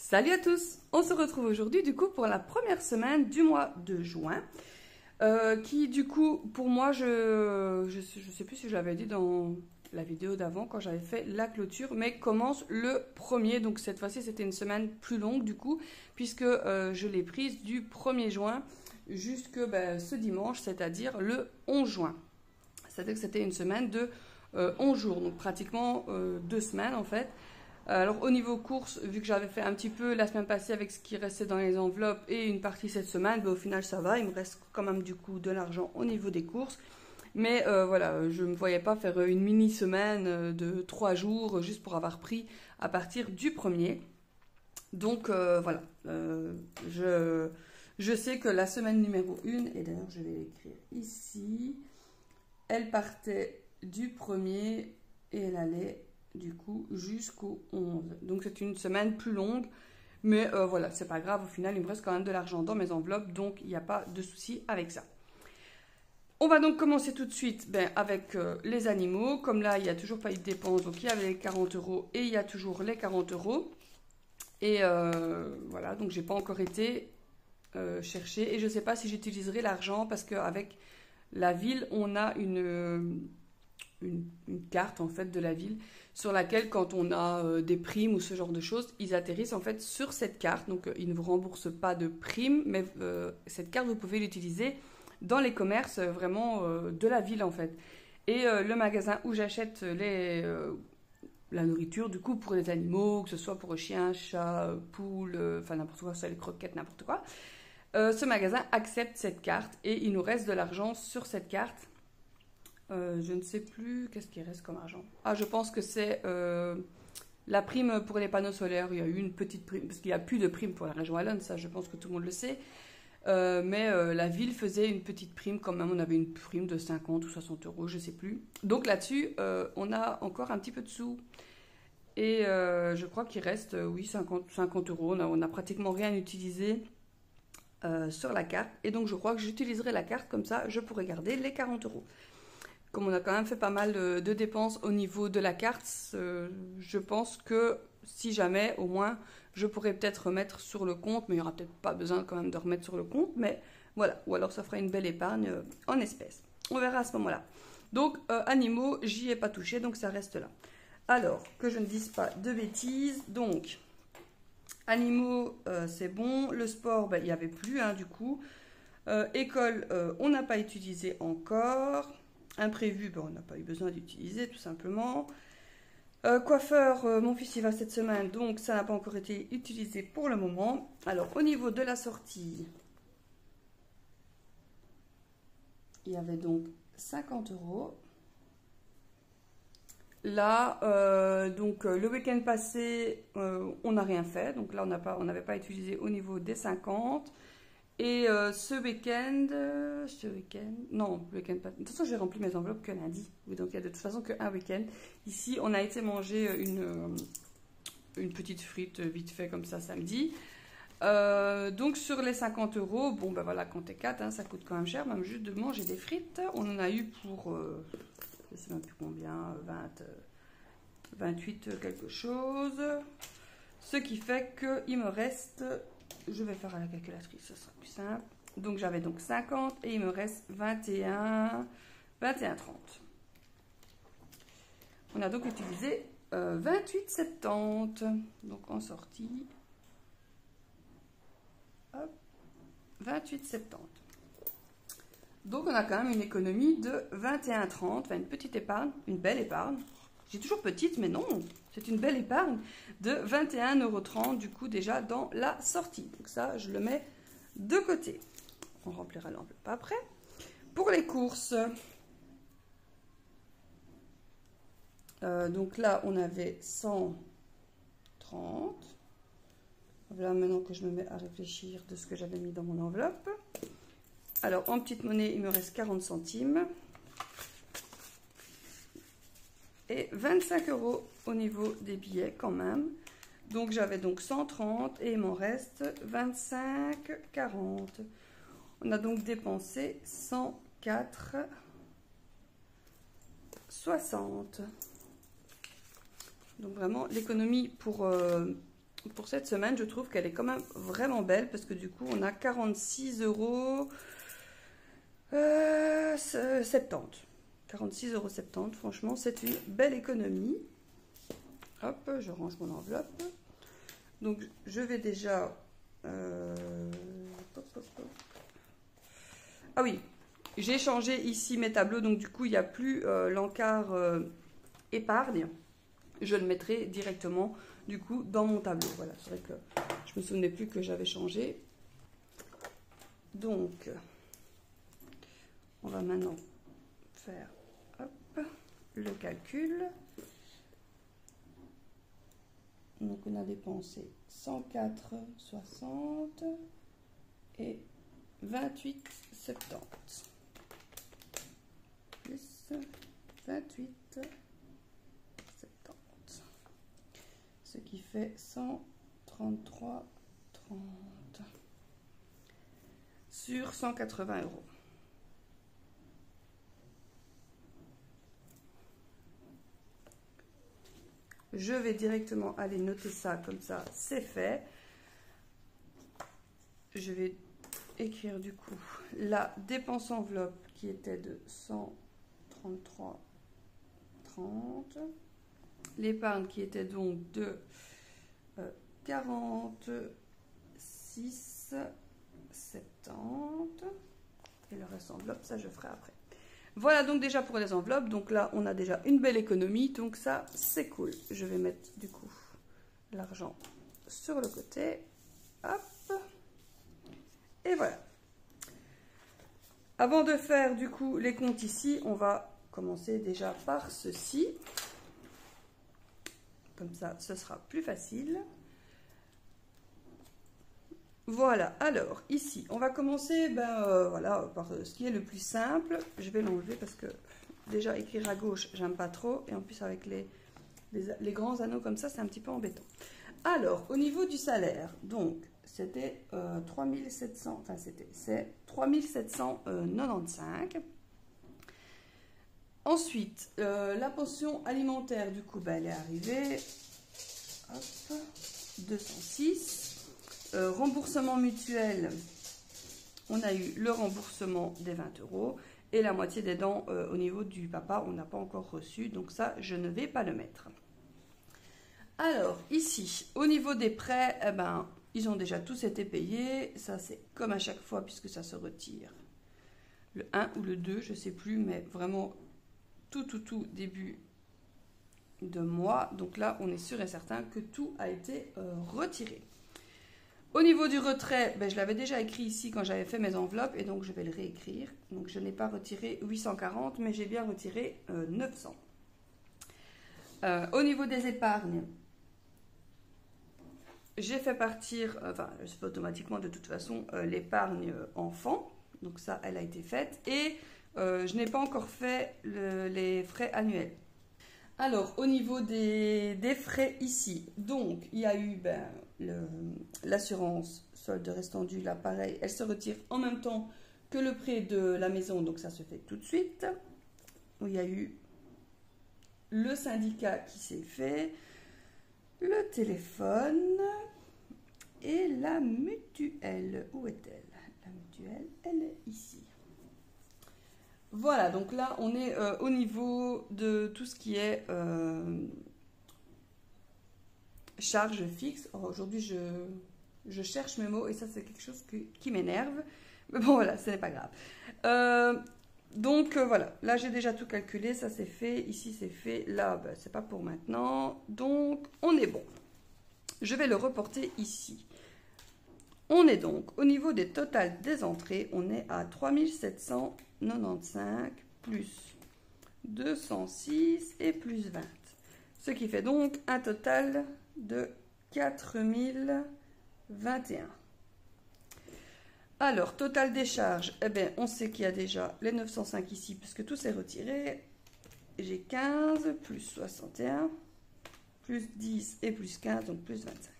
Salut à tous, on se retrouve aujourd'hui du coup pour la première semaine du mois de juin qui du coup pour moi je sais plus si je l'avais dit dans la vidéo d'avant quand j'avais fait la clôture, mais commence le 1er, donc cette fois-ci c'était une semaine plus longue du coup puisque je l'ai prise du 1er juin jusque ce dimanche, c'est-à-dire le 11 juin. C'est-à-dire que c'était une semaine de 11 jours, donc pratiquement 2 semaines en fait. Alors au niveau courses, vu que j'avais fait un petit peu la semaine passée avec ce qui restait dans les enveloppes et une partie cette semaine, au final ça va, il me reste quand même du coup de l'argent au niveau des courses. Mais voilà, je ne me voyais pas faire une mini semaine de 3 jours juste pour avoir pris à partir du 1er. Donc voilà, je sais que la semaine numéro 1, et d'ailleurs je vais l'écrire ici, elle partait du 1er et elle allait du coup jusqu'au 11. Donc c'est une semaine plus longue, mais voilà, c'est pas grave, au final il me reste quand même de l'argent dans mes enveloppes, donc il n'y a pas de souci avec ça. On va donc commencer tout de suite avec les animaux. Comme là il n'y a toujours pas eu de dépenses, donc il y avait les 40 € et il y a toujours les 40 €. Et voilà, donc j'ai pas encore été chercher, et je sais pas si j'utiliserai l'argent parce qu'avec la ville on a une carte en fait de la ville sur laquelle quand on a des primes ou ce genre de choses, ils atterrissent en fait sur cette carte. Donc ils ne vous remboursent pas de primes, mais cette carte vous pouvez l'utiliser dans les commerces vraiment de la ville en fait. Et le magasin où j'achète la nourriture du coup pour les animaux, que ce soit pour chiens, chats, poules, enfin n'importe quoi, soit les croquettes, n'importe quoi. Ce magasin accepte cette carte et il nous reste de l'argent sur cette carte. Je ne sais plus qu'est-ce qui reste comme argent. Ah, je pense que c'est la prime pour les panneaux solaires. Il y a eu une petite prime, parce qu'il n'y a plus de prime pour la région wallonne, ça je pense que tout le monde le sait. Mais la ville faisait une petite prime quand même, on avait une prime de 50 ou 60 €, je ne sais plus. Donc là-dessus, on a encore un petit peu de sous. Et je crois qu'il reste, oui, 50 €. On a pratiquement rien utilisé sur la carte. Et donc je crois que j'utiliserai la carte, comme ça je pourrai garder les 40 €. Comme on a quand même fait pas mal de dépenses au niveau de la carte, je pense que si jamais, au moins, je pourrais peut-être remettre sur le compte, mais il n'y aura peut-être pas besoin quand même de remettre sur le compte, mais voilà, ou alors ça fera une belle épargne en espèces. On verra à ce moment-là. Donc, animaux, j'y ai pas touché, donc ça reste là. Alors, que je ne dise pas de bêtises, donc, animaux, c'est bon. Le sport, il n'y avait plus, hein, du coup. École, on n'a pas utilisé encore. Imprévu, on n'a pas eu besoin d'utiliser tout simplement. Coiffeur, mon fils y va cette semaine, donc ça n'a pas encore été utilisé pour le moment. Alors au niveau de la sortie, il y avait donc 50 €. Là, donc le week-end passé, on n'a rien fait, donc là on n'avait pas utilisé au niveau des 50. Et ce week-end, non, le week-end pas. De toute façon, j'ai rempli mes enveloppes que lundi. Oui, donc il y a de toute façon qu'un week-end. Ici, on a été manger une petite frite vite fait comme ça samedi. Donc sur les 50 €, bon ben voilà, comptez 4, hein, ça coûte quand même cher, même juste de manger des frites. On en a eu pour, je ne sais même plus combien, 28 quelque chose. Ce qui fait qu'il me reste... Je vais faire à la calculatrice, ce sera plus simple. Donc j'avais donc 50 et il me reste 21,30. On a donc utilisé 28,70. Donc en sortie, 28,70. Donc on a quand même une économie de 21,30. Enfin une petite épargne, une belle épargne. J'ai toujours petite, mais non, c'est une belle épargne de 21,30 € du coup déjà dans la sortie. Donc ça, je le mets de côté. On remplira l'enveloppe après. Pour les courses, donc là, on avait 130. Voilà, maintenant que je me mets à réfléchir de ce que j'avais mis dans mon enveloppe. Alors, en petite monnaie, il me reste 40 centimes. Et 25 € au niveau des billets quand même. Donc j'avais donc 130 et il m'en reste 25,40. On a donc dépensé 104,60. Donc vraiment l'économie pour pour cette semaine, je trouve qu'elle est quand même vraiment belle parce que du coup, on a 46,70 €. 46,70 €, franchement, c'est une belle économie. Hop, je range mon enveloppe. Donc, je vais déjà... Ah oui, j'ai changé ici mes tableaux, donc du coup, il n'y a plus l'encart épargne. Je le mettrai directement, du coup, dans mon tableau. Voilà, c'est vrai que je me souvenais plus que j'avais changé. Donc, on va maintenant faire hop, le calcul. Donc, on a dépensé 104,60 et 28,70. Plus 28,70. Ce qui fait 133,30 sur 180 €. Je vais directement aller noter ça, comme ça c'est fait. Je vais écrire du coup la dépense enveloppe qui était de 133,30. L'épargne qui était donc de 46,70. Et le reste enveloppe, ça je ferai après. Voilà donc déjà pour les enveloppes. Donc là, on a déjà une belle économie. Donc ça, c'est cool. Je vais mettre du coup l'argent sur le côté. Hop. Et voilà. Avant de faire du coup les comptes ici, on va commencer déjà par ceci. Comme ça, ce sera plus facile. Voilà, alors ici, on va commencer voilà, par ce qui est le plus simple. Je vais l'enlever parce que déjà écrire à gauche, j'aime pas trop. Et en plus, avec les grands anneaux comme ça, c'est un petit peu embêtant. Alors, au niveau du salaire, donc c'était 3700, enfin c'est 3795. Ensuite, la pension alimentaire, du coup, elle est arrivée. Hop, 206. Remboursement mutuel, on a eu le remboursement des 20 € et la moitié des dents au niveau du papa, on n'a pas encore reçu, donc ça, je ne vais pas le mettre. Alors, ici, au niveau des prêts, eh ben, ils ont déjà tous été payés. Ça, c'est comme à chaque fois, puisque ça se retire. Le 1 ou le 2, je ne sais plus, mais vraiment tout début de mois. Donc là, on est sûr et certain que tout a été retiré. Au niveau du retrait, je l'avais déjà écrit ici quand j'avais fait mes enveloppes, et donc je vais le réécrire. Donc je n'ai pas retiré 840, mais j'ai bien retiré 900. Au niveau des épargnes, j'ai fait partir, enfin je fais automatiquement de toute façon l'épargne enfant, donc ça elle a été faite, et je n'ai pas encore fait les frais annuels. Alors au niveau des frais ici, donc il y a eu l'assurance solde restant dû, là pareil, elle se retire en même temps que le prêt de la maison, donc ça se fait tout de suite. Il y a eu le syndicat qui s'est fait, le téléphone et la mutuelle. Où est-elle? La mutuelle, elle est ici. Voilà, donc là on est au niveau de tout ce qui est charge fixe. Aujourd'hui je cherche mes mots et ça c'est quelque chose qui m'énerve. Mais bon voilà, ce n'est pas grave. Donc voilà, là j'ai déjà tout calculé, ça c'est fait, ici c'est fait, là c'est pas pour maintenant. Donc on est bon. Je vais le reporter ici. On est donc au niveau des totales des entrées, on est à 3795 plus 206 et plus 20. Ce qui fait donc un total de 4021. Alors, total des charges, eh bien, on sait qu'il y a déjà les 905 ici, puisque tout s'est retiré. J'ai 15, plus 61, plus 10 et plus 15, donc plus 25.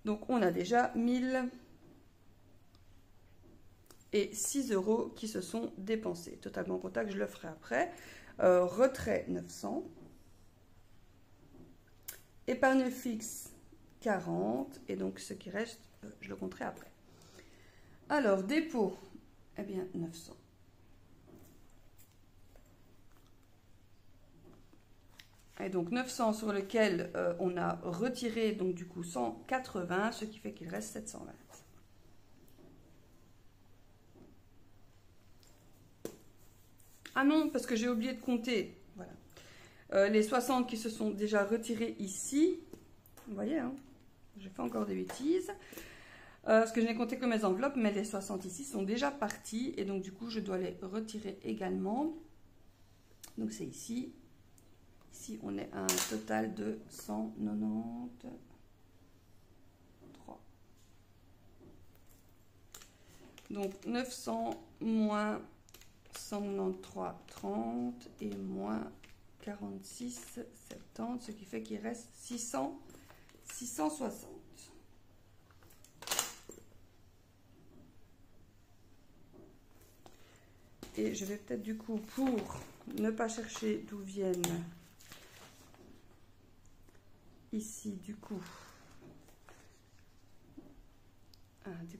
Donc, on a déjà 1006 € qui se sont dépensés. Totalement comptable, je le ferai après. Retrait 900. Épargne fixe 40. Et donc, ce qui reste, je le compterai après. Alors, dépôt, eh bien, 900. Et donc 900 sur lequel on a retiré donc du coup 180, ce qui fait qu'il reste 720. Ah non, parce que j'ai oublié de compter. Voilà. Les 60 qui se sont déjà retirés ici. Vous voyez, hein, j'ai fait encore des bêtises. Parce que je n'ai compté que mes enveloppes, mais les 60 ici sont déjà partis. Et donc du coup, je dois les retirer également. Donc c'est ici. Ici, on est à un total de 193. Donc 900 moins 193,30 et moins 46,70, ce qui fait qu'il reste 660. Et je vais peut-être du coup, pour ne pas chercher d'où viennent ici du coup,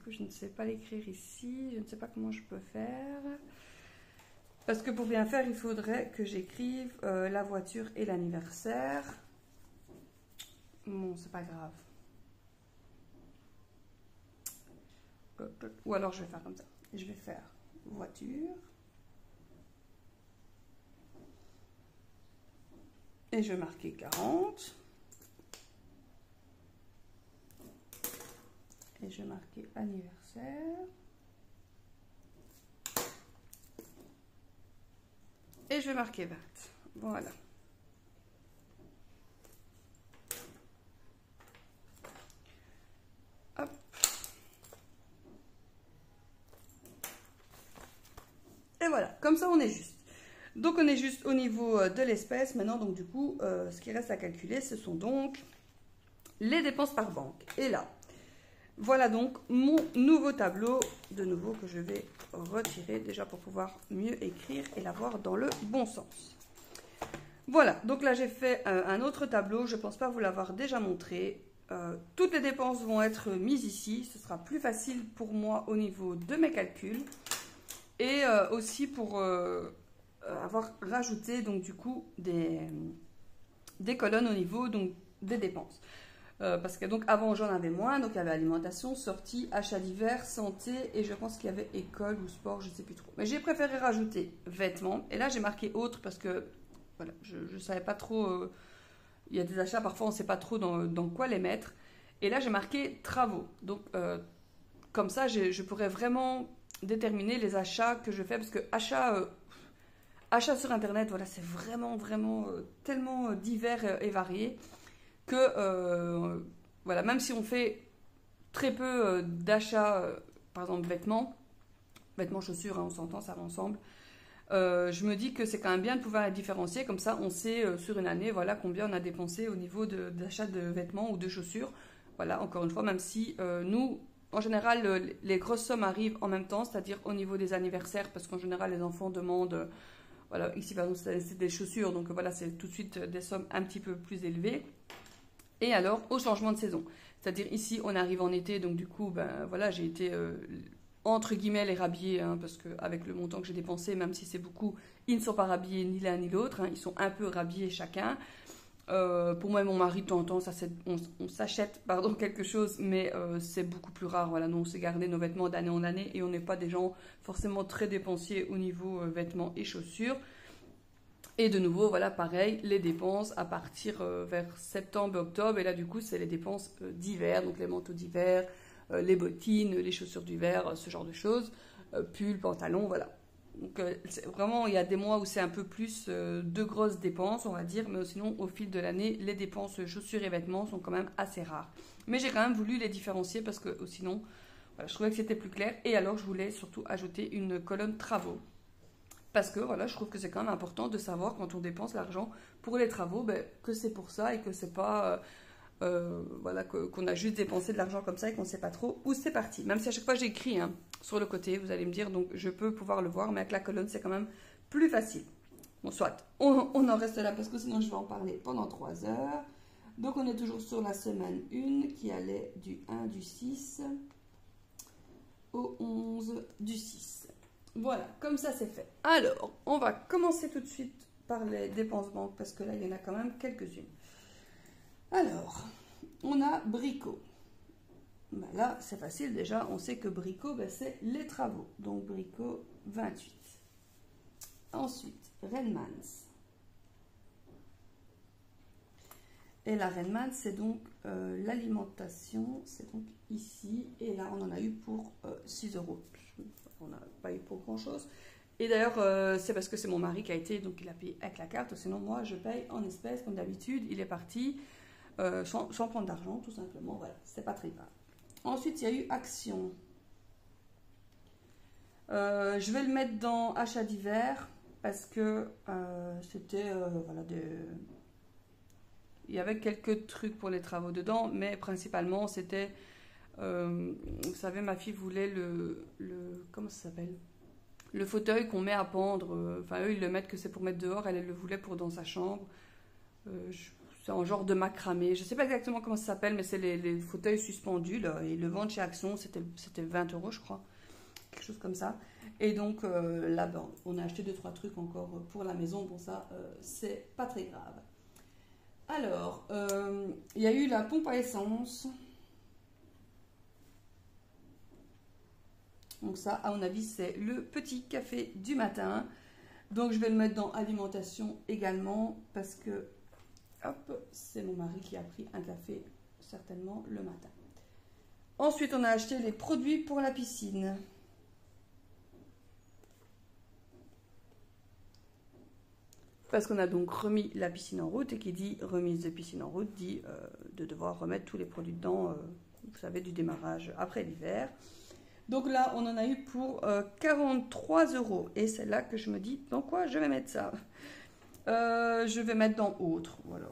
je ne sais pas l'écrire ici, je ne sais pas comment je peux faire, parce que pour bien faire il faudrait que j'écrive la voiture et l'anniversaire. Bon, c'est pas grave, ou alors je vais faire comme ça, je vais faire voiture et je vais marquer 40. Et je vais marquer anniversaire. Et je vais marquer 20. Voilà. Hop. Et voilà, comme ça on est juste. Donc on est juste au niveau de l'espèce. Maintenant, donc du coup, ce qui reste à calculer, ce sont donc les dépenses par banque. Et là, voilà donc mon nouveau tableau, de nouveau que je vais retirer déjà pour pouvoir mieux écrire et l'avoir dans le bon sens. Voilà, donc là j'ai fait un autre tableau, je ne pense pas vous l'avoir déjà montré. Toutes les dépenses vont être mises ici, ce sera plus facile pour moi au niveau de mes calculs. Et aussi pour avoir rajouté donc du coup des colonnes au niveau donc, des dépenses. Parce que donc avant j'en avais moins, donc il y avait alimentation, sortie, achat d'hiver, santé et je pense qu'il y avait école ou sport, je ne sais plus trop. Mais j'ai préféré rajouter vêtements et là j'ai marqué autre parce que voilà, je ne savais pas trop, il y a des achats parfois on ne sait pas trop dans quoi les mettre. Et là j'ai marqué travaux, donc comme ça je pourrais vraiment déterminer les achats que je fais parce que achat sur internet, voilà, c'est vraiment tellement divers et varié que voilà, même si on fait très peu d'achats, par exemple vêtements, chaussures, hein, on s'entend, ça va ensemble, je me dis que c'est quand même bien de pouvoir les différencier, comme ça on sait sur une année voilà, combien on a dépensé au niveau d'achat de vêtements ou de chaussures. Voilà, encore une fois, même si nous, en général, les grosses sommes arrivent en même temps, c'est-à-dire au niveau des anniversaires, parce qu'en général les enfants demandent, voilà, ici par exemple c'est des chaussures, donc voilà, c'est tout de suite des sommes un petit peu plus élevées. Et alors, au changement de saison. C'est-à-dire, ici, on arrive en été, donc du coup, ben voilà, j'ai été, entre guillemets, les rhabillés, hein, parce qu'avec le montant que j'ai dépensé, même si c'est beaucoup, ils ne sont pas rhabillés ni l'un ni l'autre, hein, ils sont un peu rhabillés chacun. Pour moi et mon mari, de temps en temps, on s'achète quelque chose, mais c'est beaucoup plus rare. Voilà, nous, on s'est gardé nos vêtements d'année en année et on n'est pas des gens forcément très dépensiers au niveau vêtements et chaussures. Et de nouveau, voilà, pareil, les dépenses à partir vers septembre, octobre. Et là, du coup, c'est les dépenses d'hiver, donc les manteaux d'hiver, les bottines, les chaussures d'hiver, ce genre de choses, pulls, pantalons, voilà. Donc, vraiment, il y a des mois où c'est un peu plus de grosses dépenses, on va dire, mais sinon, au fil de l'année, les dépenses chaussures et vêtements sont quand même assez rares. Mais j'ai quand même voulu les différencier parce que sinon, voilà, je trouvais que c'était plus clair. Et alors, je voulais surtout ajouter une colonne travaux. Parce que voilà, je trouve que c'est quand même important de savoir quand on dépense l'argent pour les travaux, ben, que c'est pour ça et que c'est pas voilà, qu'on a juste dépensé de l'argent comme ça et qu'on ne sait pas trop où c'est parti. Même si à chaque fois j'écris hein, sur le côté, vous allez me dire, donc je peux pouvoir le voir, mais avec la colonne c'est quand même plus facile. Bon, soit, on en reste là parce que sinon je vais en parler pendant 3 heures. Donc on est toujours sur la semaine 1 qui allait du 1 du 6 au 11 du 6. Voilà, comme ça c'est fait. Alors, on va commencer tout de suite par les dépenses banques parce que là il y en a quand même quelques-unes. Alors, on a Brico. Ben là, c'est facile déjà, on sait que Brico, ben, c'est les travaux. Donc Brico, 28. Ensuite, Renmans. Et la Renmans, c'est donc l'alimentation, c'est donc ici. Et là, on en a eu pour 6 €. On n'a pas eu pour grand-chose. Et d'ailleurs, c'est parce que c'est mon mari qui a été, donc il a payé avec la carte. Sinon, moi, je paye en espèces, comme d'habitude. Il est parti sans prendre d'argent, tout simplement. Voilà, c'est pas très grave. Ensuite, il y a eu Action. Je vais le mettre dans Achat d'hiver parce que c'était voilà, il y avait quelques trucs pour les travaux dedans, mais principalement c'était vous savez, ma fille voulait comment ça s'appelle, le fauteuil qu'on met à pendre. Enfin, eux ils le mettent que c'est pour mettre dehors, elle le voulait pour dans sa chambre. C'est un genre de macramé, je sais pas exactement comment ça s'appelle, mais c'est les fauteuils suspendus là, et le vendent chez Action, c'était 20 € je crois, quelque chose comme ça. Et donc là, ben, on a acheté 2-3 trucs encore pour la maison. Bon, ça, c'est pas très grave. Alors, il y a eu la pompe à essence. Donc ça, à mon avis, c'est le petit café du matin. Donc je vais le mettre dans alimentation également parce que, hop, c'est mon mari qui a pris un café certainement le matin. Ensuite, on a acheté les produits pour la piscine. Parce qu'on a donc remis la piscine en route, et qui dit remise de piscine en route dit de devoir remettre tous les produits dedans, vous savez, du démarrage après l'hiver. Donc là, on en a eu pour 43 €. Et c'est là que je me dis, dans quoi je vais mettre ça? Je vais mettre dans autre, voilà.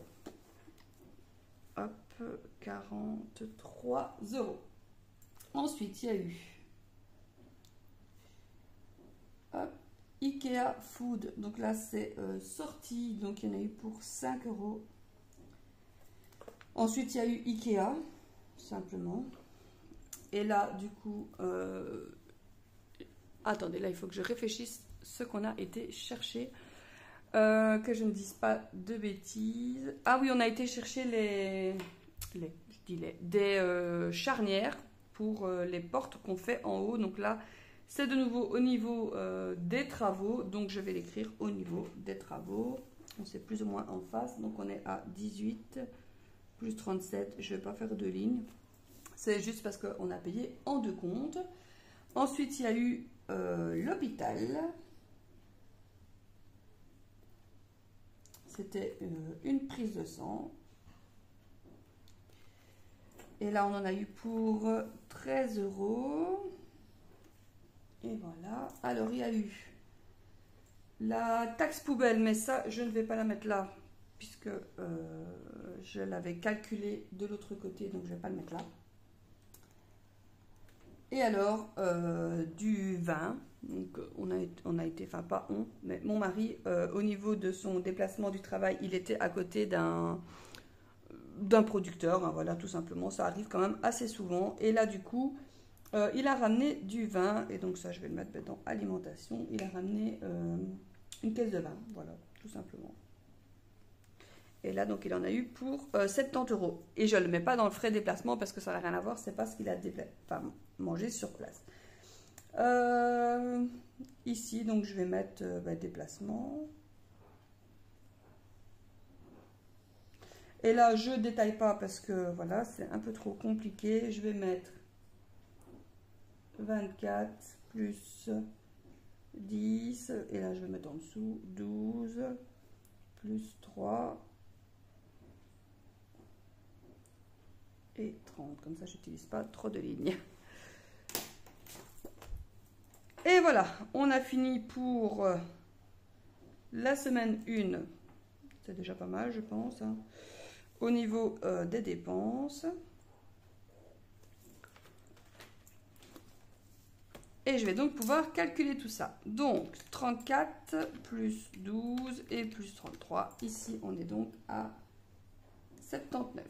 Hop, 43 €. Ensuite, il y a eu hop, Ikea Food. Donc là, c'est sorti. Donc il y en a eu pour 5 €. Ensuite, il y a eu Ikea, simplement. Et là, du coup, attendez, là, il faut que je réfléchisse ce qu'on a été chercher. Que je ne dise pas de bêtises. Ah oui, on a été chercher des charnières pour les portes qu'on fait en haut. Donc là, c'est de nouveau au niveau des travaux. Donc je vais l'écrire au niveau des travaux. On sait plus ou moins en face. Donc on est à 18 plus 37. Je ne vais pas faire de ligne. C'est juste parce qu'on a payé en 2 comptes. Ensuite, il y a eu l'hôpital. C'était une prise de sang. Et là, on en a eu pour 13 €. Et voilà. Alors, il y a eu la taxe poubelle, mais ça, je ne vais pas la mettre là, puisque je l'avais calculé de l'autre côté, donc je ne vais pas le mettre là. Et alors, du vin. Donc, on a été, enfin pas on, mais mon mari, au niveau de son déplacement du travail, il était à côté d'un producteur, hein, voilà, tout simplement. Ça arrive quand même assez souvent. Et là, du coup, il a ramené du vin. Et donc ça, je vais le mettre dans alimentation. Il a ramené une caisse de vin, voilà, tout simplement. Et là, donc, il en a eu pour 70 €. Et je ne le mets pas dans le frais de déplacement parce que ça n'a rien à voir. C'est pas ce qu'il a mangé sur place. Ici, donc, je vais mettre déplacement. Et là, je ne détaille pas parce que, voilà, c'est un peu trop compliqué. Je vais mettre 24 plus 10. Et là, je vais mettre en dessous 12 plus 3. Et 30, comme ça j'utilise pas trop de lignes. Et voilà, on a fini pour la semaine 1. C'est déjà pas mal, je pense, hein. Au niveau des dépenses. Et je vais donc pouvoir calculer tout ça. Donc 34 plus 12 et plus 33. Ici, on est donc à 79.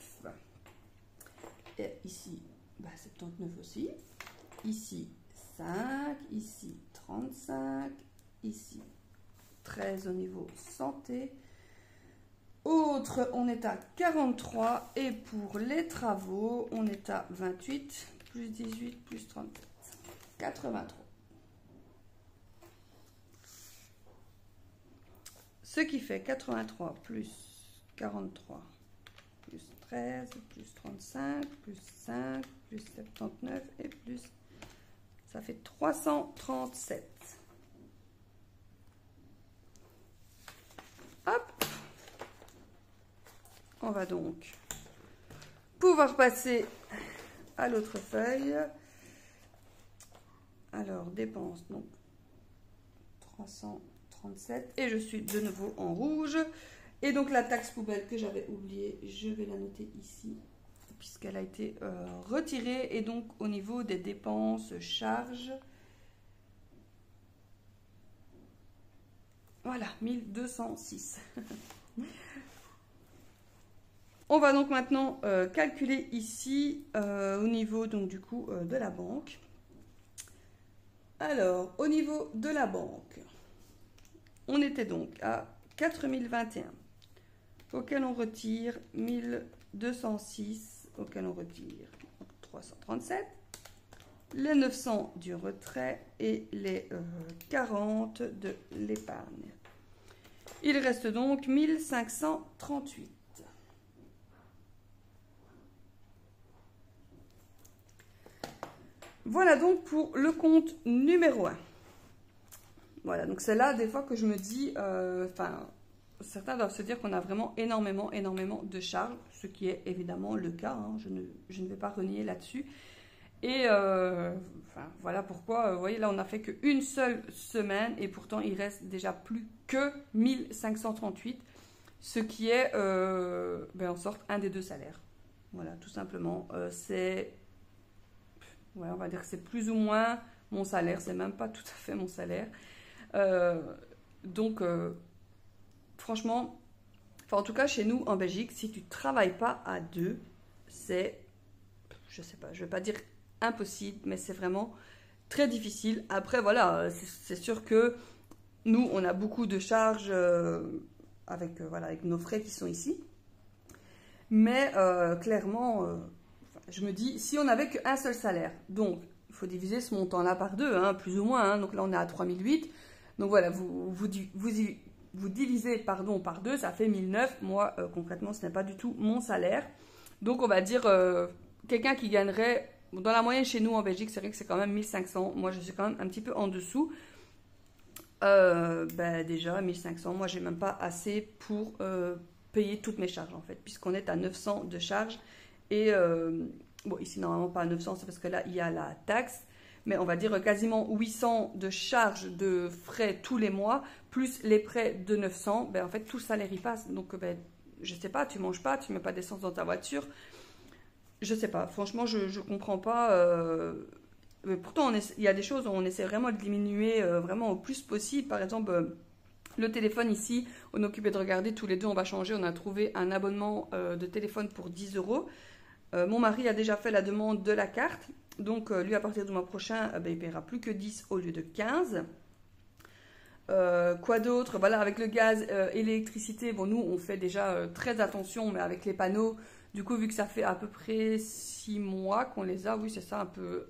Et ici, 79 aussi. Ici, 5. Ici, 35. Ici, 13 au niveau santé. Autre, on est à 43. Et pour les travaux, on est à 28, plus 18, plus 37. 83. Ce qui fait 83 plus 43, plus 13, plus 35, plus 5, plus 79 et plus... Ça fait 337. Hop. On va donc pouvoir passer à l'autre feuille. Alors, dépenses, donc 337. Et je suis de nouveau en rouge. Et donc, la taxe poubelle que j'avais oubliée, je vais la noter ici, puisqu'elle a été retirée. Et donc, au niveau des dépenses, charges, voilà, 1206. On va donc maintenant calculer ici au niveau donc du coup de la banque. Alors, au niveau de la banque, on était donc à 4021, auquel on retire 1206, auquel on retire 337, les 900 du retrait et les 40 de l'épargne. Il reste donc 1538. Voilà donc pour le compte numéro 1. Voilà, donc c'est là des fois que je me dis, certains doivent se dire qu'on a vraiment énormément de charges, ce qui est évidemment le cas, hein, je ne vais pas renier là-dessus. Et voilà pourquoi, vous voyez là on n'a fait qu'une seule semaine et pourtant il reste déjà plus que 1538, ce qui est en sorte un des deux salaires. Voilà, tout simplement, ouais, on va dire que c'est plus ou moins mon salaire, c'est même pas tout à fait mon salaire. Franchement, en tout cas chez nous en Belgique, si tu travailles pas à deux, c'est, je sais pas, je vais pas dire impossible, mais c'est vraiment très difficile. Après voilà, c'est sûr que nous on a beaucoup de charges avec nos frais qui sont ici, mais clairement, je me dis si on n'avait qu'un seul salaire, donc il faut diviser ce montant-là par deux, hein, plus ou moins. Hein. Donc là, on est à 3008. Donc voilà, vous divisez par deux, ça fait 1009. Moi, concrètement, ce n'est pas du tout mon salaire. Donc on va dire, quelqu'un qui gagnerait, dans la moyenne chez nous en Belgique, c'est vrai que c'est quand même 1500. Moi, je suis quand même un petit peu en dessous. Déjà, 1500, moi, j'ai même pas assez pour payer toutes mes charges, en fait, puisqu'on est à 900 de charges. Et... bon, ici, normalement, pas à 900, c'est parce que là, il y a la taxe. Mais on va dire quasiment 800 de charges de frais tous les mois, plus les prêts de 900. En fait, tout le salaire y passe. Donc, je sais pas, tu manges pas, tu mets pas d'essence dans ta voiture. Je sais pas. Franchement, je comprends pas. Mais pourtant, il y a des choses où on essaie vraiment de diminuer vraiment au plus possible. Par exemple, le téléphone ici, on est occupé de regarder. Tous les deux, on va changer. On a trouvé un abonnement de téléphone pour 10 €. Mon mari a déjà fait la demande de la carte, donc lui à partir du mois prochain, il paiera plus que 10 au lieu de 15. Quoi d'autre? Voilà, avec le gaz et l'électricité, bon nous on fait déjà très attention, mais avec les panneaux, du coup vu que ça fait à peu près 6 mois qu'on les a, oui c'est ça,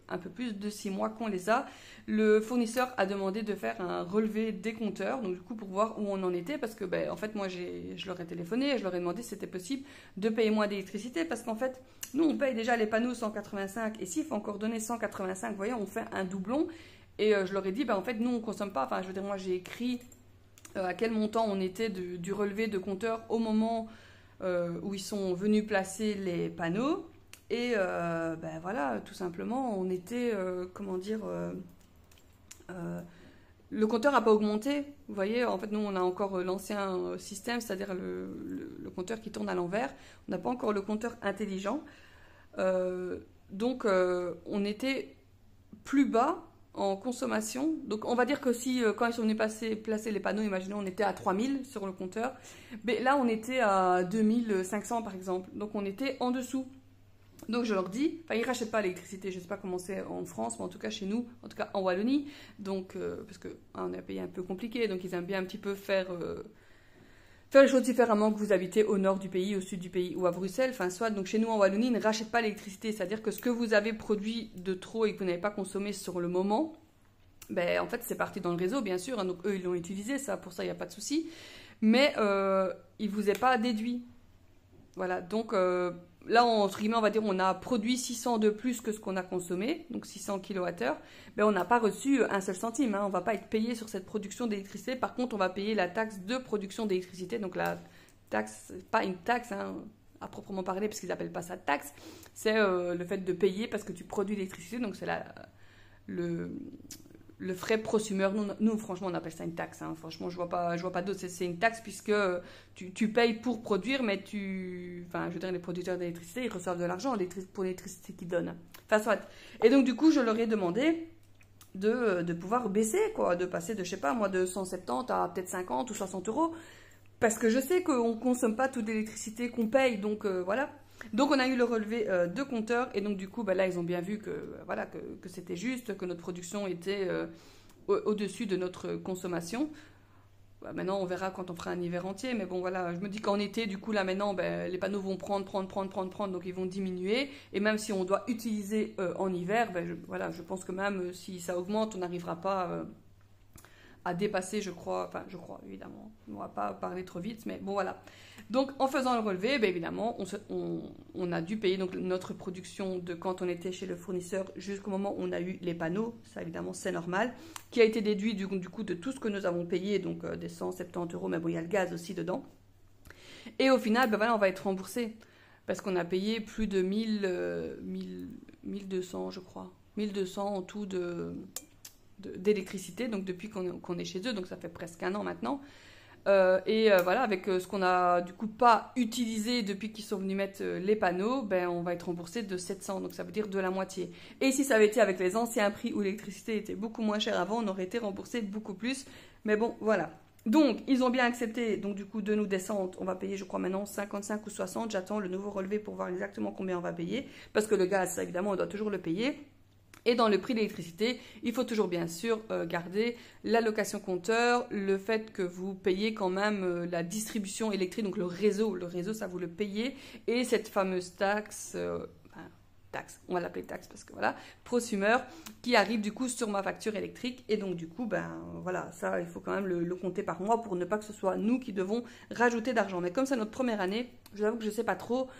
un peu plus de 6 mois qu'on les a, le fournisseur a demandé de faire un relevé des compteurs, donc du coup pour voir où on en était, parce que en fait moi je leur ai téléphoné et je leur ai demandé si c'était possible de payer moins d'électricité, parce qu'en fait nous on paye déjà les panneaux 185 et s'il faut encore donner 185, vous voyez on fait un doublon. Et je leur ai dit, en fait, nous, on ne consomme pas. Enfin, je veux dire, moi, j'ai écrit à quel montant on était du relevé de compteur au moment où ils sont venus placer les panneaux. Et voilà, tout simplement, on était, le compteur n'a pas augmenté. Vous voyez, en fait, nous, on a encore l'ancien système, c'est-à-dire le compteur qui tourne à l'envers. On n'a pas encore le compteur intelligent. Donc, on était plus bas en consommation. Donc on va dire que si quand ils sont venus placer les panneaux, imaginons on était à 3000 sur le compteur, mais là on était à 2500 par exemple, donc on était en dessous. Donc je leur dis, enfin ils ne rachètent pas l'électricité, je ne sais pas comment c'est en France, mais en tout cas chez nous, en tout cas en Wallonie, donc parce que on est un pays un peu compliqué, donc ils aiment bien un petit peu faire les choses différemment que vous habitez au nord du pays, au sud du pays ou à Bruxelles, enfin soit. Donc chez nous en Wallonie, ils ne rachètent pas l'électricité, c'est-à-dire que ce que vous avez produit de trop et que vous n'avez pas consommé sur le moment, ben en fait c'est parti dans le réseau bien sûr, hein, donc eux ils l'ont utilisé, ça pour ça il n'y a pas de souci, mais il vous est pas déduit. Voilà, donc là, entre guillemets, on va dire on a produit 600 de plus que ce qu'on a consommé, donc 600 kWh, mais on n'a pas reçu un seul centime, hein, on ne va pas être payé sur cette production d'électricité. Par contre, on va payer la taxe de production d'électricité, donc la taxe, pas une taxe hein, à proprement parler, parce qu'ils n'appellent pas ça taxe, c'est le fait de payer parce que tu produis l'électricité, donc c'est le frais prosumeur. Nous, franchement, on appelle ça une taxe. Hein. Franchement, je vois pas d'autre. C'est une taxe puisque tu payes pour produire, mais enfin, je veux dire, les producteurs d'électricité, ils reçoivent de l'argent pour l'électricité qu'ils donnent. Enfin, soit. Et donc, du coup, je leur ai demandé de pouvoir baisser, quoi, de passer de, je sais pas, moi, de 170 à peut-être 50 ou 60 euros. Parce que je sais qu'on ne consomme pas toute l'électricité qu'on paye, donc voilà. Donc on a eu le relevé de compteur et donc du coup là ils ont bien vu que voilà que c'était juste, que notre production était au-dessus de notre consommation. Maintenant on verra quand on fera un hiver entier, mais bon voilà, je me dis qu'en été du coup là maintenant les panneaux vont prendre, donc ils vont diminuer et même si on doit utiliser en hiver, voilà, je pense que même si ça augmente on n'arrivera pas à dépasser, je crois, évidemment, on ne va pas parler trop vite, mais bon voilà. Donc en faisant le relevé, évidemment, on a dû payer donc, notre production de quand on était chez le fournisseur jusqu'au moment où on a eu les panneaux, ça évidemment c'est normal, qui a été déduit du coup de tout ce que nous avons payé, donc des 170 euros, mais bon il y a le gaz aussi dedans. Et au final, voilà, on va être remboursé, parce qu'on a payé plus de 1200 je crois, 1200 en tout d'électricité, donc depuis qu'on est chez eux, donc ça fait presque un an maintenant. Voilà, avec ce qu'on a du coup pas utilisé depuis qu'ils sont venus mettre les panneaux, on va être remboursé de 700, donc ça veut dire de la moitié. Et si ça avait été avec les anciens prix où l'électricité était beaucoup moins chère avant, on aurait été remboursé beaucoup plus. Mais bon, voilà. Donc, ils ont bien accepté, donc du coup, de nous descendre. On va payer, je crois, maintenant 55 ou 60. J'attends le nouveau relevé pour voir exactement combien on va payer. Parce que le gaz, ça, évidemment, on doit toujours le payer. Et dans le prix de l'électricité, il faut toujours bien sûr garder l'allocation compteur, le fait que vous payez quand même la distribution électrique, donc le réseau ça vous le payez, et cette fameuse taxe, on va l'appeler taxe parce que voilà, prosumeur, qui arrive du coup sur ma facture électrique, et donc du coup, voilà, ça il faut quand même le compter par mois pour ne pas que ce soit nous qui devons rajouter d'argent. Mais comme c'est notre première année, je vous avoue que je ne sais pas trop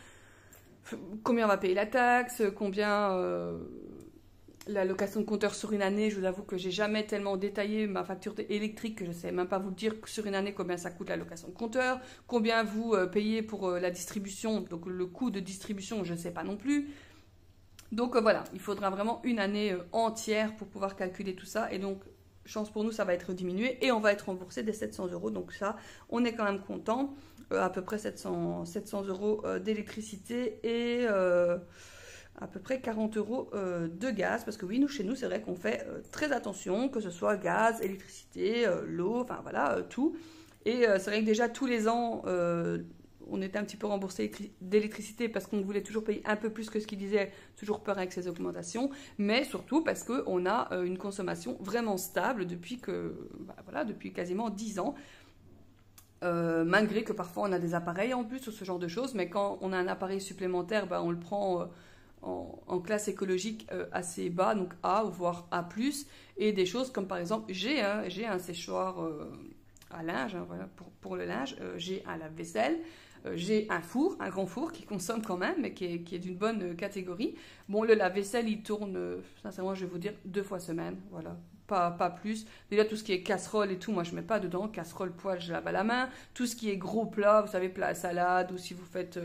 combien on va payer la taxe, combien... l'allocation de compteur sur une année, je vous avoue que j'ai jamais tellement détaillé ma facture électrique que je ne sais même pas vous dire sur une année combien ça coûte l'allocation de compteur, combien vous payez pour la distribution, donc le coût de distribution, je ne sais pas non plus. Donc voilà, il faudra vraiment une année entière pour pouvoir calculer tout ça. Et donc, chance pour nous, ça va être diminué et on va être remboursé des 700 euros. Donc ça, on est quand même content. À peu près 700 euros d'électricité et... à peu près 40 euros de gaz, parce que oui, nous, chez nous, c'est vrai qu'on fait très attention, que ce soit gaz, électricité, l'eau, enfin voilà, tout. Et c'est vrai que déjà, tous les ans, on était un petit peu remboursé d'électricité parce qu'on voulait toujours payer un peu plus que ce qu'il disait, toujours peur avec ces augmentations, mais surtout parce qu'on a une consommation vraiment stable depuis depuis quasiment 10 ans. Malgré que parfois on a des appareils en plus ou ce genre de choses, mais quand on a un appareil supplémentaire, on le prend... en classe écologique assez bas, donc A, voire A+, et des choses comme par exemple, j'ai un séchoir à linge, hein, voilà, pour le linge, j'ai un lave-vaisselle, j'ai un four, un grand four qui consomme quand même, mais qui est d'une bonne catégorie. Bon, le lave-vaisselle, il tourne, sincèrement, je vais vous dire, 2 fois semaine, voilà. Pas plus. Déjà, tout ce qui est casserole et tout, moi, je ne mets pas dedans. Casserole, poêle, je lave à la main. Tout ce qui est gros plat, vous savez, plat à salade, ou si vous faites...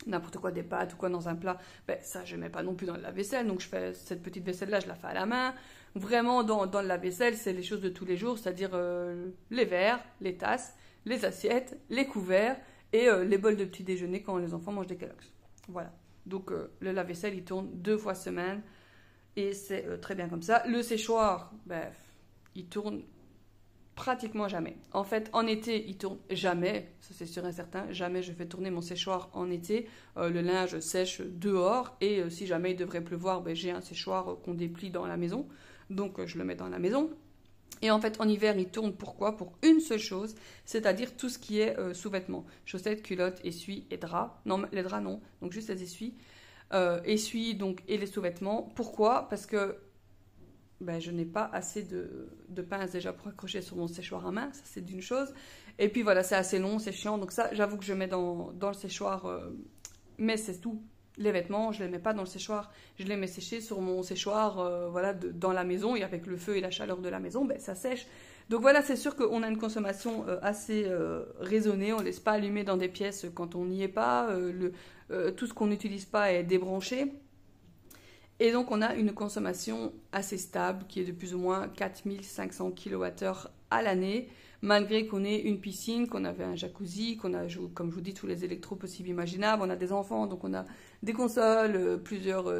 n'importe quoi, des pâtes ou quoi dans un plat, ça je ne mets pas non plus dans le lave-vaisselle, donc je fais cette petite vaisselle là, je la fais à la main. Vraiment dans le lave-vaisselle, c'est les choses de tous les jours, c'est-à-dire les verres, les tasses, les assiettes, les couverts et les bols de petit déjeuner quand les enfants mangent des Kellogg's. Voilà, donc le lave-vaisselle il tourne 2 fois semaine Et c'est très bien comme ça. Le séchoir, ben, il tourne pratiquement jamais. En fait, en été, il tourne jamais, ça c'est sûr et certain. Jamais je fais tourner mon séchoir en été. Le linge sèche dehors et si jamais il devrait pleuvoir, ben, j'ai un séchoir qu'on déplie dans la maison. Donc je le mets dans la maison. Et en fait, en hiver, il tourne pourquoi? Pour une seule chose, c'est-à-dire tout ce qui est sous-vêtements. Chaussettes, culottes, essuies et draps. Non, les draps, non. Donc juste les essuies. Essuies donc, et les sous-vêtements. Pourquoi? Parce que ben, je n'ai pas assez de pinces déjà pour accrocher sur mon séchoir à main. Ça, c'est d'une chose. Et puis voilà, c'est assez long, c'est chiant. Donc ça, j'avoue que je mets dans le séchoir. Mais c'est tout. Les vêtements, je ne les mets pas dans le séchoir. Je les mets sécher sur mon séchoir voilà, dans la maison. Et avec le feu et la chaleur de la maison, ben, ça sèche. Donc voilà, c'est sûr qu'on a une consommation assez raisonnée. On ne laisse pas allumer dans des pièces quand on n'y est pas. Tout ce qu'on n'utilise pas est débranché. Et donc, on a une consommation assez stable qui est de plus ou moins 4500 kWh à l'année, malgré qu'on ait une piscine, qu'on avait un jacuzzi, qu'on a, comme je vous dis, tous les électros possibles imaginables. On a des enfants, donc on a des consoles, plusieurs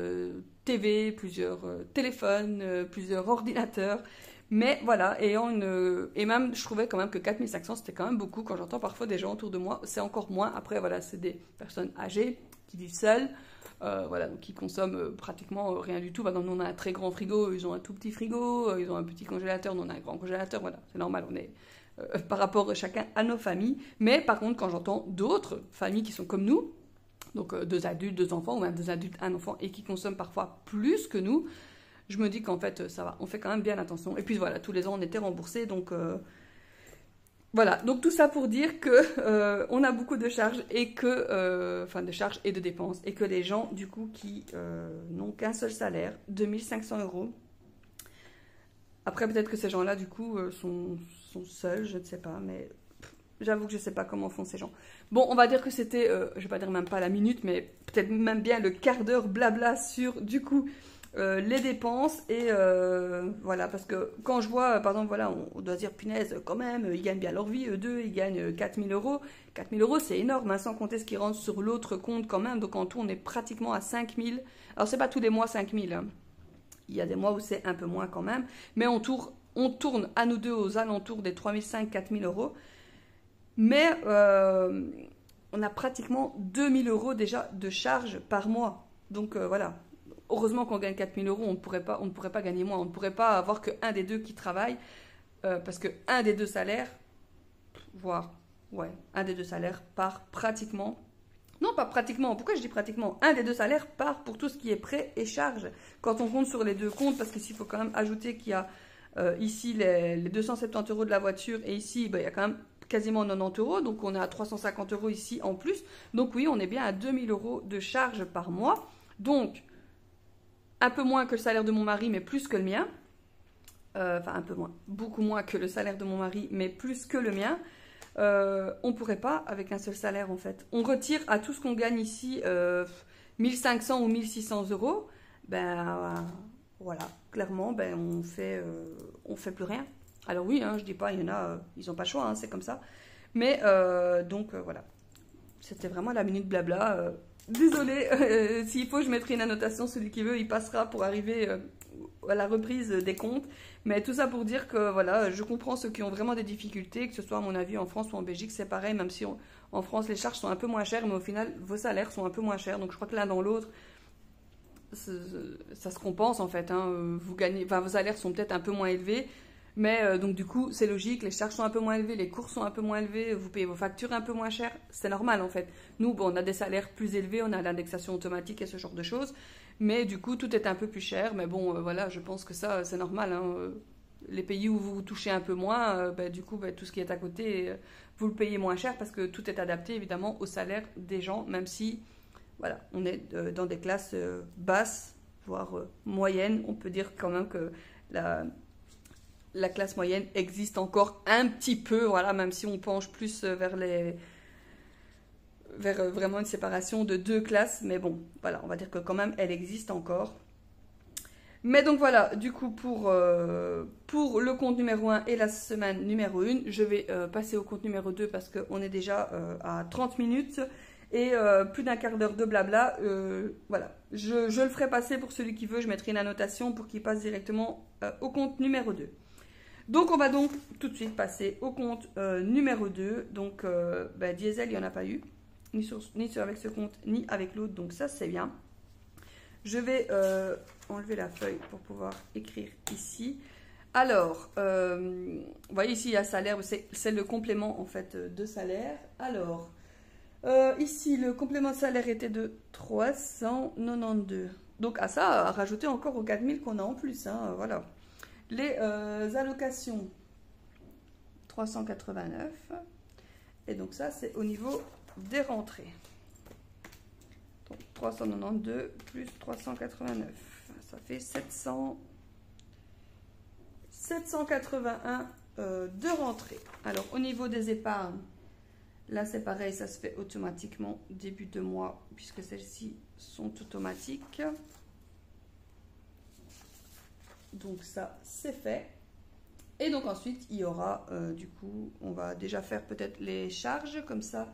TV, plusieurs téléphones, plusieurs ordinateurs. Mais voilà, et même, je trouvais quand même que 4500, c'était quand même beaucoup. Quand j'entends parfois des gens autour de moi, c'est encore moins. Après, voilà, c'est des personnes âgées qui vivent seules. Voilà, donc ils consomment pratiquement rien du tout. Bah, nous, on a un très grand frigo, ils ont un tout petit frigo, ils ont un petit congélateur, nous, on a un grand congélateur. Voilà, c'est normal, on est par rapport chacun à nos familles. Mais par contre, quand j'entends d'autres familles qui sont comme nous, donc 2 adultes, 2 enfants, ou même 2 adultes, 1 enfant, et qui consomment parfois plus que nous, je me dis qu'en fait, ça va, on fait quand même bien attention. Et puis voilà, tous les ans, on était remboursés, donc... Voilà, donc tout ça pour dire que on a beaucoup de charges et que, enfin de charges et de dépenses, et que les gens du coup qui n'ont qu'un seul salaire, 2500 €. Après peut-être que ces gens-là du coup sont seuls, je ne sais pas, mais j'avoue que je ne sais pas comment font ces gens. Bon, on va dire que c'était, je vais pas dire même pas la minute, mais peut-être même bien le quart d'heure blabla sur du coup les dépenses et voilà, parce que quand je vois par exemple voilà, on doit dire punaise quand même, ils gagnent bien leur vie, eux deux, ils gagnent 4000 €. 4000 € c'est énorme, hein, sans compter ce qui rentre sur l'autre compte quand même, donc en tout on est pratiquement à 5000. Alors c'est pas tous les mois 5000, hein. Il y a des mois où c'est un peu moins quand même, mais on tourne à nous deux aux alentours des 3500-4000 €, mais on a pratiquement 2000 € déjà de charges par mois, donc voilà. Heureusement qu'on gagne 4000 €, on ne pourrait pas gagner moins. On ne pourrait pas avoir qu'un des deux qui travaille, parce qu'un des deux salaires, voire, ouais, un des deux salaires part pratiquement. Non, pas pratiquement. Pourquoi je dis pratiquement? Un des deux salaires part pour tout ce qui est prêt et charge. Quand on compte sur les deux comptes, parce qu'ici, il faut quand même ajouter qu'il y a ici les 270 € de la voiture, et ici, il y a quand même quasiment 90 €, donc on est à 350 € ici en plus. Donc oui, on est bien à 2000 € de charge par mois. Donc, un peu moins que le salaire de mon mari, mais plus que le mien. Enfin, un peu moins. Beaucoup moins que le salaire de mon mari, mais plus que le mien. On ne pourrait pas avec un seul salaire, en fait. On retire à tout ce qu'on gagne ici 1500 ou 1600 €. Ben, voilà. Clairement, ben, on fait plus rien. Alors oui, hein, je dis pas, il y en a, ils n'ont pas le choix, hein, c'est comme ça. Mais, donc, voilà. C'était vraiment la minute blabla. Désolée, s'il faut, je mettrai une annotation. Celui qui veut, il passera pour arriver à la reprise des comptes. Mais tout ça pour dire que voilà, je comprends ceux qui ont vraiment des difficultés, que ce soit à mon avis en France ou en Belgique, c'est pareil, même si en France les charges sont un peu moins chères, mais au final vos salaires sont un peu moins chers. Donc je crois que l'un dans l'autre, ça se compense en fait. Hein. Vous gagnez, enfin, vos salaires sont peut-être un peu moins élevés. Mais donc du coup, c'est logique, les charges sont un peu moins élevées, les cours sont un peu moins élevés, vous payez vos factures un peu moins cher, c'est normal en fait. Nous, bon, on a des salaires plus élevés, on a l'indexation automatique et ce genre de choses, mais du coup, tout est un peu plus cher. Mais bon, voilà, je pense que ça, c'est normal. Hein. Les pays où vous touchez un peu moins, du coup, tout ce qui est à côté, vous le payez moins cher parce que tout est adapté évidemment au salaire des gens, même si, voilà, on est dans des classes basses, voire moyennes. On peut dire quand même que la classe moyenne existe encore un petit peu, voilà, même si on penche plus vers vraiment une séparation de deux classes, mais bon, voilà, on va dire que quand même elle existe encore. Mais donc voilà, du coup pour le compte numéro 1 et la semaine numéro 1, je vais passer au compte numéro 2 parce qu'on est déjà à 30 minutes et plus d'un quart d'heure de blabla. Voilà, je le ferai passer pour celui qui veut, je mettrai une annotation pour qu'il passe directement au compte numéro 2. Donc on va donc tout de suite passer au compte numéro 2. Donc diesel, il n'y en a pas eu, ni avec ce compte, ni avec l'autre, donc ça c'est bien. Je vais enlever la feuille pour pouvoir écrire ici. Alors, vous voyez ici il y a salaire, c'est le complément en fait de salaire. Alors, ici le complément de salaire était de 392. Donc à ça, à rajouter encore aux 4000 qu'on a en plus, hein, voilà. Les allocations, 389. Et donc ça, c'est au niveau des rentrées. Donc 392 plus 389. Ça fait 781 de rentrées. Alors au niveau des épargnes, là c'est pareil, ça se fait automatiquement début de mois, puisque celles-ci sont automatiques. Donc ça, c'est fait. Et donc ensuite, il y aura, du coup, on va déjà faire peut-être les charges, comme ça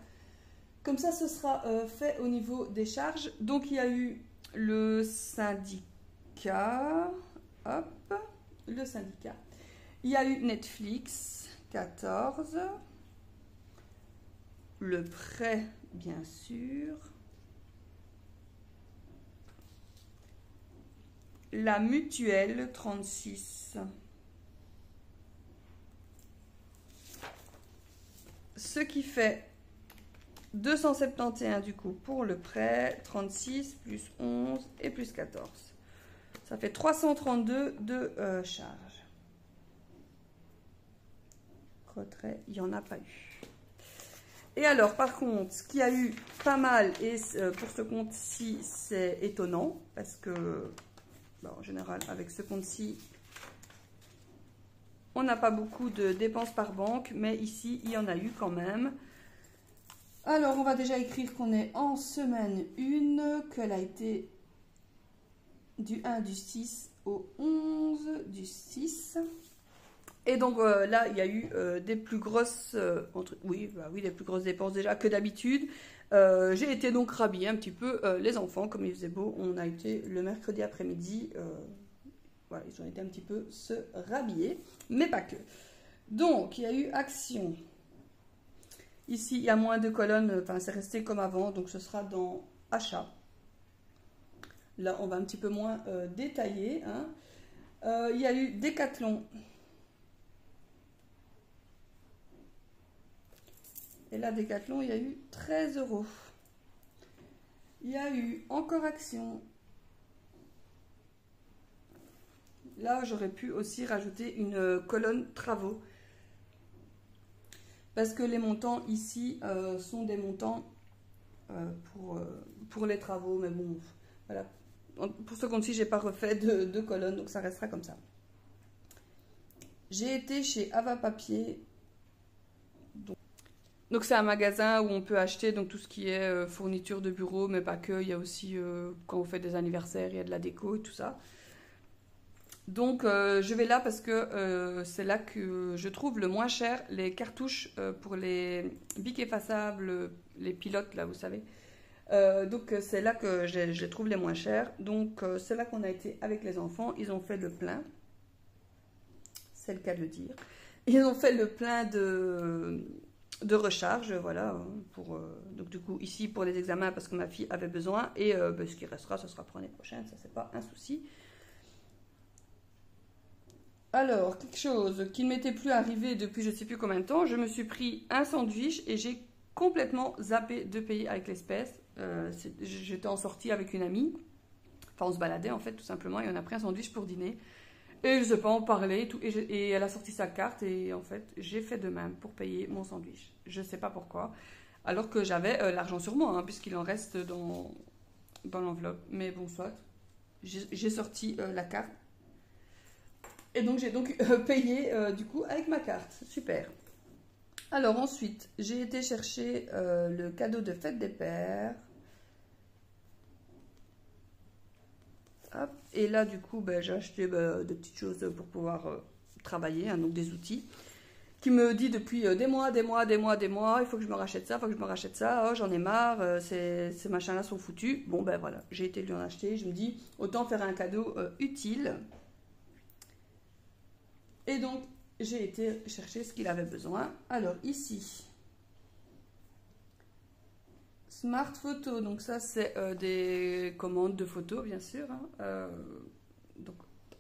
ce sera fait au niveau des charges. Donc il y a eu le syndicat, hop, le syndicat. Il y a eu Netflix, 14. Le prêt, bien sûr. La mutuelle, 36. Ce qui fait 271 du coup pour le prêt, 36 plus 11 et plus 14. Ça fait 332 de charges. Retrait, il n'y en a pas eu. Et alors, par contre, ce qui a eu pas mal, et pour ce compte-ci, c'est étonnant, parce que, bon, en général, avec ce compte-ci, on n'a pas beaucoup de dépenses par banque, mais ici, il y en a eu quand même. Alors, on va déjà écrire qu'on est en semaine 1, qu'elle a été du 1 du 6 au 11 du 6. Et donc là, il y a eu des plus grosses, des plus grosses dépenses déjà que d'habitude. J'ai été donc rhabiller un petit peu les enfants, comme il faisait beau. On a été le mercredi après-midi, voilà, ils ont été un petit peu se rhabiller, mais pas que. Donc, il y a eu action. Ici, il y a moins de colonnes, enfin, c'est resté comme avant, donc ce sera dans achat. Là, on va un petit peu moins détailler. Hein. Il y a eu Décathlon. Et là, Décathlon, il y a eu 13 €. Il y a eu encore action. Là, j'aurais pu aussi rajouter une colonne travaux. Parce que les montants ici sont des montants pour les travaux. Mais bon, voilà. Pour ce compte-ci, je n'ai pas refait de colonne, donc ça restera comme ça. J'ai été chez Ava Papier. Donc c'est un magasin où on peut acheter donc, tout ce qui est fourniture de bureau, mais pas que. Il y a aussi, quand on fait des anniversaires, il y a de la déco et tout ça. Donc je vais là parce que c'est là que je trouve le moins cher les cartouches pour les bics effaçables, les pilotes là, vous savez. Donc c'est là que je les trouve les moins chers. Donc c'est là qu'on a été avec les enfants. Ils ont fait le plein. C'est le cas de le dire. Ils ont fait le plein de recharge, voilà. Donc du coup ici pour les examens parce que ma fille avait besoin. Et ce qui restera, ce sera pour l'année prochaine. Ça c'est pas un souci. Alors, quelque chose qui ne m'était plus arrivé depuis je ne sais plus combien de temps, je me suis pris un sandwich et j'ai complètement zappé de payer avec l'espèce. J'étais en sortie avec une amie, enfin on se baladait en fait tout simplement et on a pris un sandwich pour dîner. Et je ne sais pas en parler et tout, et elle a sorti sa carte et en fait j'ai fait de même pour payer mon sandwich. Je ne sais pas pourquoi, alors que j'avais l'argent sur moi, hein, puisqu'il en reste dans l'enveloppe. Mais bon, soit, j'ai sorti la carte. Et donc, j'ai donc payé du coup avec ma carte. Super. Alors ensuite, j'ai été chercher le cadeau de fête des pères. Hop. Et là, du coup, j'ai acheté des petites choses pour pouvoir travailler, hein, donc des outils. qui me dit depuis des mois, il faut que je me rachète ça, il faut que je me rachète ça, oh j'en ai marre, ces machins-là sont foutus. Bon ben voilà, j'ai été lui en acheter, je me dis autant faire un cadeau utile. Et donc j'ai été chercher ce qu'il avait besoin. Alors ici, Smart Photo, donc ça c'est des commandes de photos bien sûr. Hein. Donc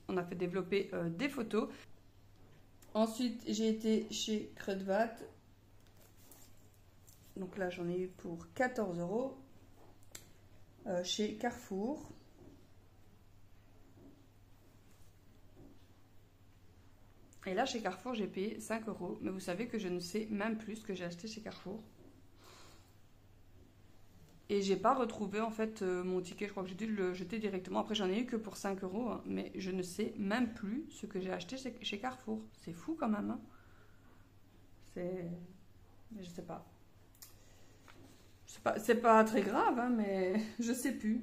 on a fait développer des photos. Ensuite, j'ai été chez Kruidvat. Donc là, j'en ai eu pour 14 €. Chez Carrefour. Et là, chez Carrefour, j'ai payé 5 €. Mais vous savez que je ne sais même plus ce que j'ai acheté chez Carrefour. Et j'ai pas retrouvé en fait mon ticket. Je crois que j'ai dû le jeter directement. Après, j'en ai eu que pour 5 €. Hein, mais je ne sais même plus ce que j'ai acheté chez Carrefour. C'est fou quand même. Hein. Je sais pas. C'est pas très grave, hein, mais je sais plus.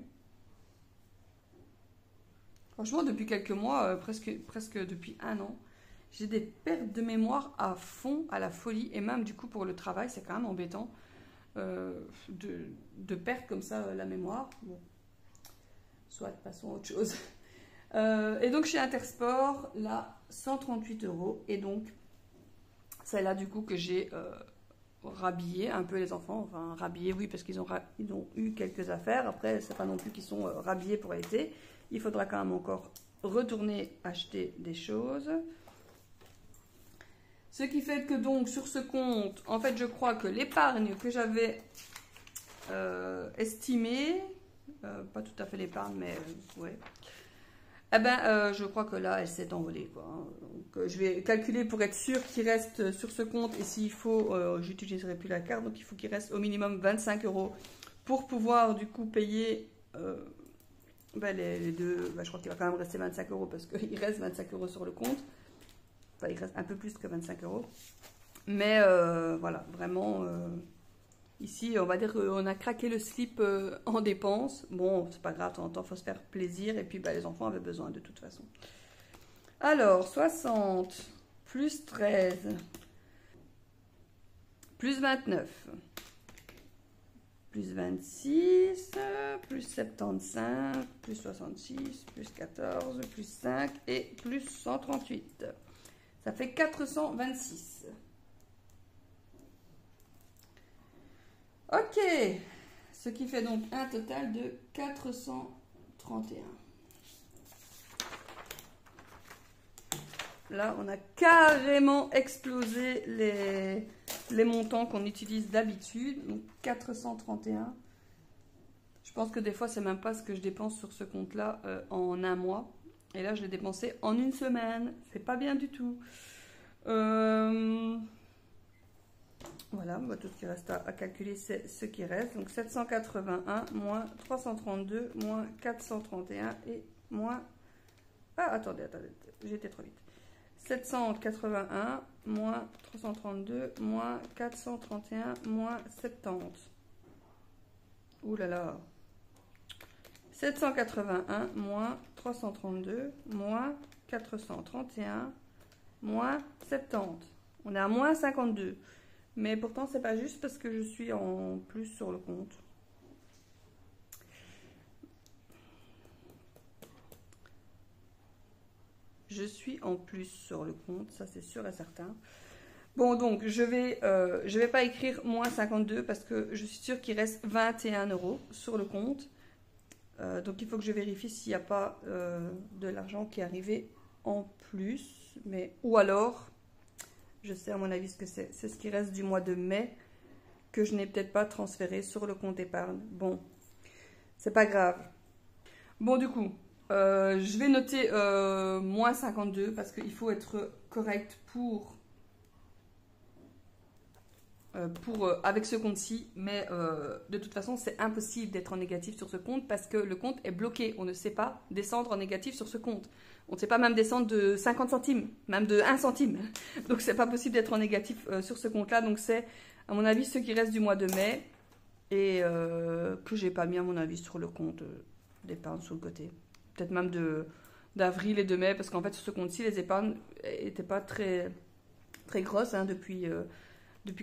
Franchement, depuis quelques mois, presque depuis un an, j'ai des pertes de mémoire à fond, à la folie. Et même du coup, pour le travail, c'est quand même embêtant. De perdre comme ça la mémoire. Bon. Soit passons à autre chose. Et donc chez Intersport, là, 138 €. Et donc, c'est là du coup que j'ai rhabillé un peu les enfants. Enfin, rhabillé, oui, parce qu'ils ont eu quelques affaires. Après, c'est pas non plus qu'ils sont rhabillés pour l'été. Il faudra quand même encore retourner acheter des choses. Ce qui fait que donc sur ce compte, en fait je crois que l'épargne que j'avais estimée, pas tout à fait l'épargne mais ouais, eh ben je crois que là elle s'est envolée quoi. Donc je vais calculer pour être sûr qu'il reste sur ce compte et s'il faut, j'utiliserai plus la carte, donc il faut qu'il reste au minimum 25 € pour pouvoir du coup payer ben, les deux, ben, je crois qu'il va quand même rester 25 € parce qu'il reste 25 € sur le compte. Enfin, il reste un peu plus que 25 €. Mais voilà, vraiment, ici, on va dire qu'on a craqué le slip en dépenses. Bon, c'est pas grave, de temps en temps, il faut se faire plaisir. Et puis, bah, les enfants avaient besoin de toute façon. Alors, 60 plus 13 plus 29 plus 26 plus 75 plus 66 plus 14 plus 5 et plus 138. Ça fait 426. Ok. Ce qui fait donc un total de 431. Là, on a carrément explosé les montants qu'on utilise d'habitude. Donc 431. Je pense que des fois, c'est même pas ce que je dépense sur ce compte-là en un mois. Et là, je l'ai dépensé en une semaine. C'est pas bien du tout. Voilà, bah, tout ce qui reste à calculer, c'est ce qui reste. Donc 781 moins 332 moins 431 et moins... Ah, attendez, j'ai été trop vite. 781 moins 332 moins 431 moins 70. Ouh là là. 781 moins 332 moins 431 moins 70. On est à moins 52. Mais pourtant, c'est pas juste parce que je suis en plus sur le compte. Je suis en plus sur le compte, ça c'est sûr et certain. Bon, donc je vais pas écrire moins 52 parce que je suis sûre qu'il reste 21 € sur le compte. Donc il faut que je vérifie s'il n'y a pas de l'argent qui est arrivé en plus. Mais, ou alors, je sais à mon avis ce que c'est. C'est ce qui reste du mois de mai que je n'ai peut-être pas transféré sur le compte épargne. Bon, c'est pas grave. Bon, du coup, je vais noter moins 52 parce qu'il faut être correct avec ce compte-ci, mais de toute façon, c'est impossible d'être en négatif sur ce compte parce que le compte est bloqué. On ne sait pas descendre en négatif sur ce compte. On ne sait pas même descendre de 50 centimes, même de 1 centime. Donc, c'est pas possible d'être en négatif sur ce compte-là. Donc, c'est, à mon avis, ce qui reste du mois de mai et que j'ai pas mis, à mon avis, sur le compte d'épargne sur le côté. Peut-être même d'avril et de mai parce qu'en fait, sur ce compte-ci, les épargnes n'étaient pas très très grosses hein, depuis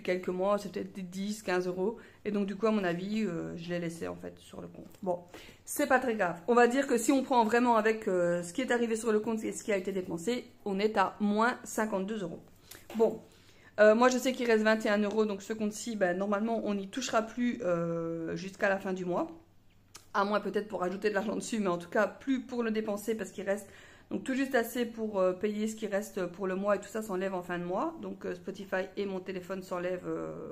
quelques mois, c'est peut-être des 10, 15 euros. Et donc du coup, à mon avis, je l'ai laissé en fait sur le compte. Bon, c'est pas très grave. On va dire que si on prend vraiment avec ce qui est arrivé sur le compte et ce qui a été dépensé, on est à moins 52 euros. Bon, moi je sais qu'il reste 21 euros, donc ce compte-ci, ben, normalement, on n'y touchera plus jusqu'à la fin du mois. À moins peut-être pour ajouter de l'argent dessus, mais en tout cas, plus pour le dépenser parce qu'il reste... Donc tout juste assez pour payer ce qui reste pour le mois et tout ça s'enlève en fin de mois. Donc Spotify et mon téléphone s'enlèvent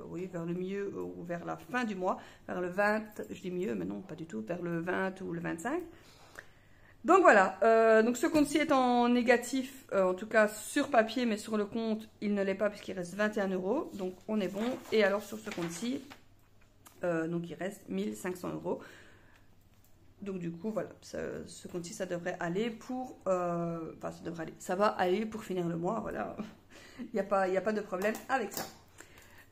oui, vers le milieu ou vers la fin du mois. Vers le 20, je dis mieux, mais non, pas du tout, vers le 20 ou le 25. Donc voilà, donc ce compte-ci est en négatif, en tout cas sur papier, mais sur le compte, il ne l'est pas puisqu'il reste 21 euros. Donc on est bon. Et alors sur ce compte-ci, donc il reste 1500 euros. Donc du coup, voilà, ce compte-ci, ça devrait aller pour... enfin, ça devrait aller. Ça va aller pour finir le mois, voilà. Il n'y a pas de problème avec ça.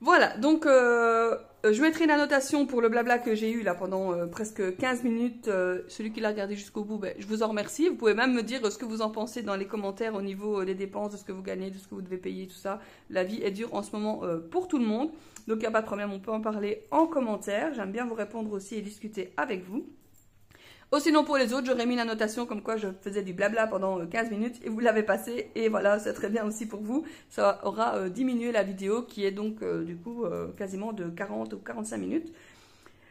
Voilà, donc je mettrai une annotation pour le blabla que j'ai eu là pendant presque 15 minutes. Celui qui l'a regardé jusqu'au bout, ben, je vous en remercie. Vous pouvez même me dire ce que vous en pensez dans les commentaires au niveau des dépenses, de ce que vous gagnez, de ce que vous devez payer, tout ça. La vie est dure en ce moment pour tout le monde. Donc il n'y a pas de problème, on peut en parler en commentaire. J'aime bien vous répondre aussi et discuter avec vous. Oh, sinon pour les autres, j'aurais mis une annotation comme quoi je faisais du blabla pendant 15 minutes et vous l'avez passé. Et voilà, c'est très bien aussi pour vous. Ça aura diminué la vidéo qui est donc du coup quasiment de 40 ou 45 minutes.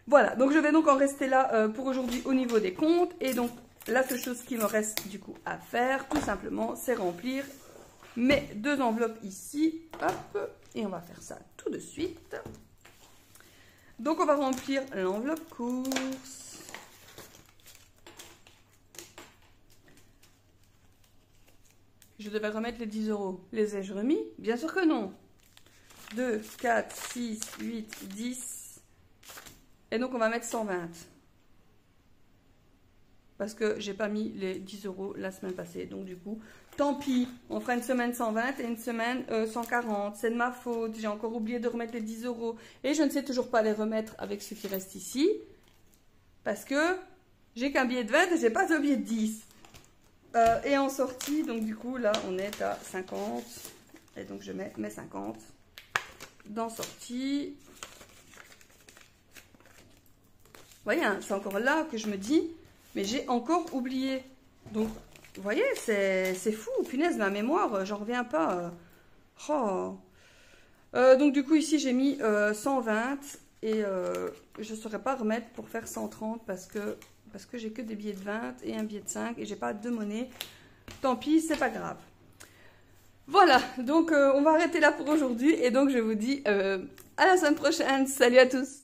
Voilà, donc je vais donc en rester là pour aujourd'hui au niveau des comptes. Et donc la seule chose qui me reste du coup à faire, tout simplement, c'est remplir mes deux enveloppes ici. Hop, et on va faire ça tout de suite. Donc on va remplir l'enveloppe course. Je devais remettre les 10 euros. Les ai-je remis? Bien sûr que non. 2, 4, 6, 8, 10. Et donc, on va mettre 120. Parce que j'ai pas mis les 10 euros la semaine passée. Donc, du coup, tant pis. On fera une semaine 120 et une semaine 140. C'est de ma faute. J'ai encore oublié de remettre les 10 euros. Et je ne sais toujours pas les remettre avec ce qui reste ici. Parce que j'ai qu'un billet de 20 et j'ai pas de billet de 10. Et en sortie, donc du coup, là, on est à 50. Et donc, je mets mes 50 dans sortie. Vous voyez, hein, c'est encore là que je me dis, mais j'ai encore oublié. Donc, vous voyez, c'est fou. Punaise, ma mémoire, j'en reviens pas. Oh. Donc, du coup, ici, j'ai mis 120. Et je ne saurais pas remettre pour faire 130 parce que j'ai que des billets de 20 et un billet de 5 et j'ai pas de monnaie. Tant pis, c'est pas grave. Voilà, donc on va arrêter là pour aujourd'hui et donc je vous dis à la semaine prochaine. Salut à tous!